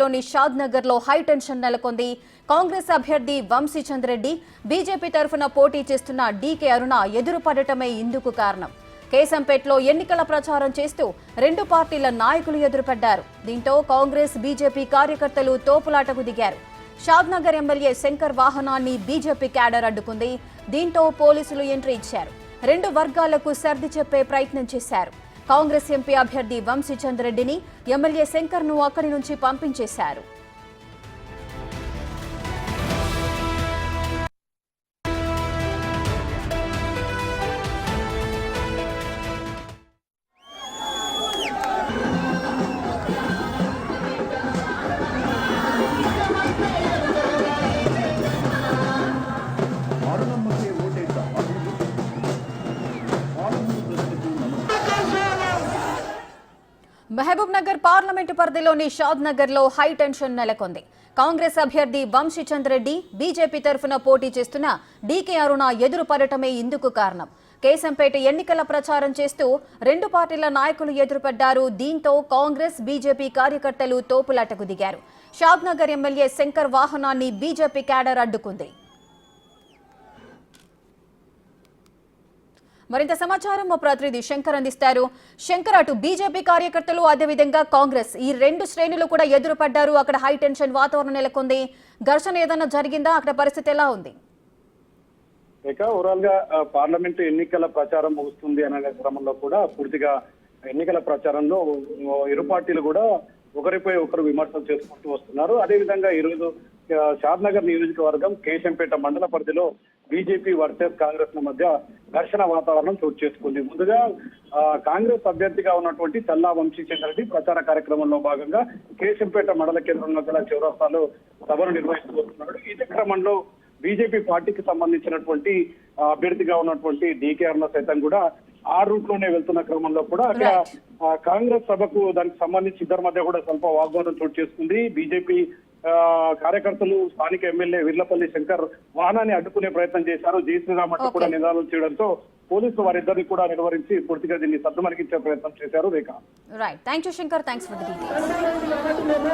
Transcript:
లోని షాద్ నగర్ లో high tension నెలకొంది. కాంగ్రెస్ అభ్యర్థి వంశీచంద్ర రెడ్డి బీజేపీ తరఫున పోటీ చేస్తున్న డీకే అరుణ ఎదురుపడటమే ఇందుకు కారణం. కేశంపేటలో ఎన్నికల ప్రచారం చేస్తూ రెండు పార్టీల నాయకులు ఎదురుపడ్డారు. దీంతో కాంగ్రెస్ బీజేపీ కార్యకర్తలు తోపులాటకు దిగారు. షాద్ నగర్ ఎమ్మెల్యే శంకర్ వాహనాన్ని బీజేపీ క్యాడర్ అడ్డుకుంది. దీంతో పోలీసులు ఎంట్రీ ఇచ్చారు. రెండు వర్గాలకు సర్ది చెప్పే ప్రయత్నం చేశారు. కాంగ్రెస్ ఎంపీ అభ్యర్థి వంశీచంద్ర రెడ్డిని ఎమ్మెల్యే శంకర్ ను అక్కడి నుంచి పంపించేశారు. మహబూబ్ నగర్ పార్లమెంటు పరిధిలోని షాద్ నగర్ లో హై టెన్షన్ నెలకొంది. కాంగ్రెస్ అభ్యర్థి వంశీచంద్ర రెడ్డి బీజేపీ తరఫున పోటీ చేస్తున్న డీకే అరుణ ఎదురుపడటమే ఇందుకు కారణం. కేశంపేట ఎన్నికల ప్రచారం చేస్తూ రెండు పార్టీల నాయకులు ఎదురుపడ్డారు. దీంతో కాంగ్రెస్ బీజేపీ కార్యకర్తలు తోపులాటకు దిగారు. షాద్ నగర్ ఎమ్మెల్యే శంకర్ వాహనాన్ని బీజేపీ క్యాడర్ అడ్డుకుంది. మరింత సమాచారం మా ప్రతినిధి శంకర్ అందిస్తారు. శంకర్, అటు బీజేపీ కార్యకర్తలు అదేవిధంగా కాంగ్రెస్ ఈ రెండు శ్రేణులు కూడా ఎదురుపడ్డారు. అక్కడ హై టెన్షన్ వాతావరణం నెలకొంది. ఘర్షణ ఏదైనా జరిగిందా? అక్కడ పరిస్థితి ఎలా ఉంది? ఓవరాల్ గా పార్లమెంటు ఎన్నికల ప్రచారం ముగుస్తుంది అనే క్రమంలో కూడా పూర్తిగా ఎన్నికల ప్రచారంలో ఇరు పార్టీలు కూడా ఒకరిపై ఒకరు విమర్శలు చేసుకుంటూ వస్తున్నారు. అదేవిధంగా ఈరోజు షాద్ నగర్ నియోజకవర్గం కేశంపేట మండల పరిధిలో బీజేపీ వర్సెస్ కాంగ్రెస్ మధ్య ఘర్షణ వాతావరణం చోటు చేసుకుంది. ముందుగా కాంగ్రెస్ అభ్యర్థిగా ఉన్నటువంటి చల్లా వంశీచంద్ర రెడ్డి ప్రచార కార్యక్రమంలో భాగంగా కేశంపేట మండల కేంద్రంలో గల చౌరస్తాలో సభను నిర్వహిస్తూ వస్తున్నాడు. ఇదే క్రమంలో బీజేపీ పార్టీకి సంబంధించినటువంటి అభ్యర్థిగా ఉన్నటువంటి డీకే అరుణ సైతం కూడా ఆ రూట్ లోనే వెళ్తున్న క్రమంలో కూడా అక్కడ కాంగ్రెస్ సభకు దానికి సంబంధించి ఇద్దరి మధ్య కూడా స్వల్ప వాగ్వాదం చోటు చేసుకుంది. బీజేపీ కార్యకర్తలు స్థానిక ఎమ్మెల్యే విర్లపల్లి శంకర్ వాహనాన్ని అడ్డుకునే ప్రయత్నం చేశారు. జై శ్రీరామ్ అంటూ కూడా నినాదాలు చేయడంతో పోలీసులు వారిద్దరిని కూడా నిర్వహించి పూర్తిగా దీన్ని సద్దుమణికించే ప్రయత్నం చేశారు. Rekha, right, thank you Shankar, thanks for the details.